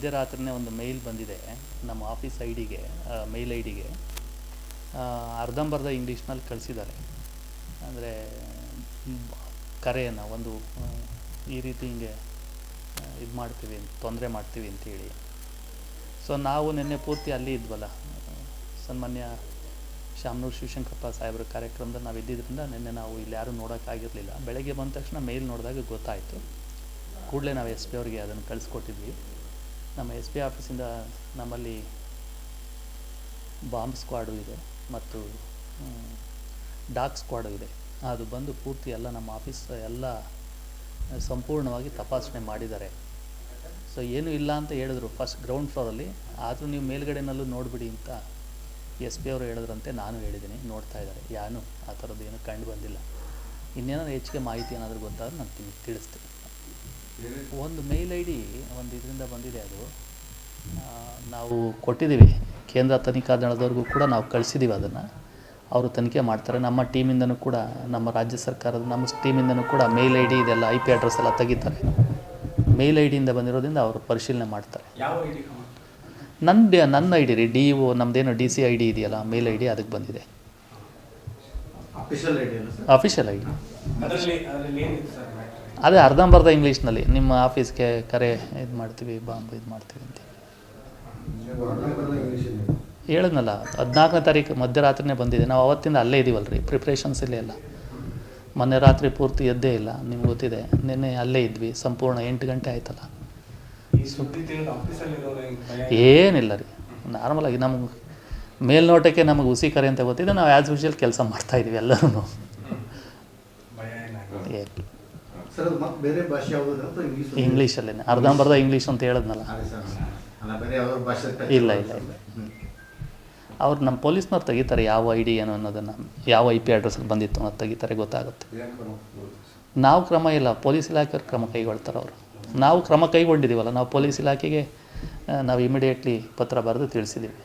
ಮಧ್ಯರಾತ್ರಿನೇ ಒಂದು ಮೇಲ್ ಬಂದಿದೆ ನಮ್ಮ ಆಫೀಸ್ ಐಡಿಗೆ, ಮೇಲ್ ಐಡಿಗೆ. ಅರ್ಧಂಬರ್ಧ ಇಂಗ್ಲೀಷ್ನಲ್ಲಿ ಕಳಿಸಿದ್ದಾರೆ. ಅಂದರೆ ಕರೆಯನ್ನು ಒಂದು ಈ ರೀತಿ ಹಿಂಗೆ ಇದು ಮಾಡ್ತೀವಿ, ತೊಂದರೆ ಮಾಡ್ತೀವಿ ಅಂತೇಳಿ. ಸೊ ನಾವು ನಿನ್ನೆ ಪೂರ್ತಿ ಅಲ್ಲಿ ಇದ್ವಲ್ಲ, ಸನ್ಮಾನ್ಯ ಶಾಮನೂರು ಶಿವಶಂಕರಪ್ಪ ಸಾಹೇಬ್ರ ಕಾರ್ಯಕ್ರಮದಲ್ಲಿ ನಾವು ಇದ್ದಿದ್ದರಿಂದ ನಿನ್ನೆ ನಾವು ಇಲ್ಲಿ ಯಾರೂ ನೋಡೋಕ್ಕಾಗಿರಲಿಲ್ಲ. ಬೆಳಗ್ಗೆ ಬಂದ ತಕ್ಷಣ ಮೇಲ್ ನೋಡಿದಾಗ ಗೊತ್ತಾಯಿತು. ಕೂಡಲೇ ನಾವು ಎಸ್ ಪಿ ಅವ್ರಿಗೆ ಅದನ್ನು ಕಳಿಸ್ಕೊಟ್ಟಿದ್ವಿ. ನಮ್ಮ ಎಸ್ ಪಿ ಆಫೀಸಿಂದ ನಮ್ಮಲ್ಲಿ ಬಾಂಬ್ ಸ್ಕ್ವಾಡು ಇದೆ ಮತ್ತು ಡಾಗ್ ಸ್ಕ್ವಾಡು ಇದೆ. ಅದು ಬಂದು ಪೂರ್ತಿ ಎಲ್ಲ ನಮ್ಮ ಆಫೀಸ್ ಎಲ್ಲ ಸಂಪೂರ್ಣವಾಗಿ ತಪಾಸಣೆ ಮಾಡಿದ್ದಾರೆ. ಸೊ ಏನೂ ಇಲ್ಲ ಅಂತ ಹೇಳಿದ್ರು ಫಸ್ಟ್ ಗ್ರೌಂಡ್ ಫ್ಲೋರಲ್ಲಿ. ಆದರೂ ನೀವು ಮೇಲ್ಗಡೆನಲ್ಲೂ ನೋಡಿಬಿಡಿ ಅಂತ ಎಸ್ ಪಿ ಅವರು ಹೇಳಿದ್ರಂತೆ. ನಾನು ಹೇಳಿದ್ದೀನಿ, ನೋಡ್ತಾ ಇದ್ದಾರೆ. ಯಾನು ಆ ಥರದ್ದು ಏನೂ ಕಂಡು ಬಂದಿಲ್ಲ. ಇನ್ನೇನಾದ್ರು ಹೆಚ್ಚಿಗೆ ಮಾಹಿತಿ ಏನಾದರೂ ಗೊತ್ತಾದ್ರೆ ನಾನು ತಿಳಿಸ್ತೀನಿ. ಒಂದು ಮೇಲ್ ಐ ಡಿ ಒಂದು ಇದರಿಂದ ಬಂದಿದೆ. ಅದು ನಾವು ಕೊಟ್ಟಿದ್ದೀವಿ, ಕೇಂದ್ರ ತನಿಖಾ ದಳದವ್ರಿಗೂ ಕೂಡ ನಾವು ಕಳಿಸಿದ್ದೀವಿ. ಅದನ್ನು ಅವರು ತನಿಖೆ ಮಾಡ್ತಾರೆ. ನಮ್ಮ ಟೀಮಿಂದನೂ ಕೂಡ, ನಮ್ಮ ರಾಜ್ಯ ಸರ್ಕಾರದ ನಮ್ಮ ಟೀಮಿಂದನೂ ಕೂಡ ಮೇಲ್ ಐ ಡಿ ಇದೆಲ್ಲ IP ಅಡ್ರೆಸ್ ಎಲ್ಲ ತೆಗಿತಾರೆ. ಮೇಲ್ ಐ ಡಿಯಿಂದ ಬಂದಿರೋದ್ರಿಂದ ಅವರು ಪರಿಶೀಲನೆ ಮಾಡ್ತಾರೆ. ನನ್ನ ಐ ಡಿ ರೀ, DO ನಮ್ಮದೇನು DC ID ಇದೆಯಲ್ಲ, ಮೇಲ್ ಐ ಡಿ ಅದಕ್ಕೆ ಬಂದಿದೆ. ಅಫಿಷಿಯಲ್ ಐ ಡಿ ಅದೇ ಅರ್ಧಂಬರ್ಧ ಇಂಗ್ಲೀಷ್ನಲ್ಲಿ ನಿಮ್ಮ ಆಫೀಸ್ಗೆ ಕರೆ ಇದು ಮಾಡ್ತೀವಿ, ಬಾಂಬ್ ಇದು ಮಾಡ್ತೀವಿ ಅಂತ ಹೇಳಿದ್ನಲ್ಲ. 14ನೇ ತಾರೀಕು ಮಧ್ಯರಾತ್ರಿನೇ ಬಂದಿದೆ. ನಾವು ಅವತ್ತಿಂದ ಅಲ್ಲೇ ಇದ್ದೀವಲ್ಲ ರೀ, ಪ್ರಿಪ್ರೇಷನ್ಸ್ ಇಲ್ಲೇ ಇಲ್ಲ. ಮೊನ್ನೆ ರಾತ್ರಿ ಪೂರ್ತಿ ಎದ್ದೇ ಇಲ್ಲ, ನಿಮ್ಗೆ ಗೊತ್ತಿದೆ. ನಿನ್ನೆ ಅಲ್ಲೇ ಇದ್ವಿ ಸಂಪೂರ್ಣ 8 ಗಂಟೆ ಆಯ್ತಲ್ಲ. ಏನಿಲ್ಲ ರೀ, ನಾರ್ಮಲಾಗಿ ನಮ್ಗೆ ಮೇಲ್ನೋಟಕ್ಕೆ ನಮಗೆ ಹುಸಿ ಕರೆ ಅಂತ ಗೊತ್ತಿದೆ. ನಾವು ಆ್ಯಸ್ ಯೂಶುವಲ್ ಕೆಲಸ ಮಾಡ್ತಾಯಿದ್ವಿ ಎಲ್ಲರೂ. ಇಂಗ್ಲೀಷಲ್ಲೇ ಅರ್ಧಂಬರ್ಧ ಇಂಗ್ಲೀಷ್ ಅಂತ ಹೇಳಿದ್ನಲ್ಲ. ಇಲ್ಲ ಇಲ್ಲ ಇಲ್ಲ, ಅವ್ರು ನಮ್ಮ ಪೊಲೀಸ್ನವ್ರು ತೆಗಿತಾರೆ ಯಾವ ಐ ಡಿ ಏನು ಅನ್ನೋದನ್ನು, ಯಾವ IP ಅಡ್ರೆಸ್ಸಲ್ಲಿ ಬಂದಿತ್ತು ಅನ್ನೋದು ತೆಗಿತಾರೆ, ಗೊತ್ತಾಗುತ್ತೆ. ನಾವು ಕ್ರಮ ಇಲ್ಲ, ಪೊಲೀಸ್ ಇಲಾಖೆಯವ್ರು ಕ್ರಮ ಕೈಗೊಳ್ತಾರೆ. ಅವರು ನಾವು ಕ್ರಮ ಕೈಗೊಂಡಿದ್ದೀವಲ್ಲ, ನಾವು ಪೊಲೀಸ್ ಇಲಾಖೆಗೆ ನಾವು ಇಮಿಡಿಯೇಟ್ಲಿ ಪತ್ರ ಬರೆದು ತಿಳಿಸಿದ್ದೀವಿ.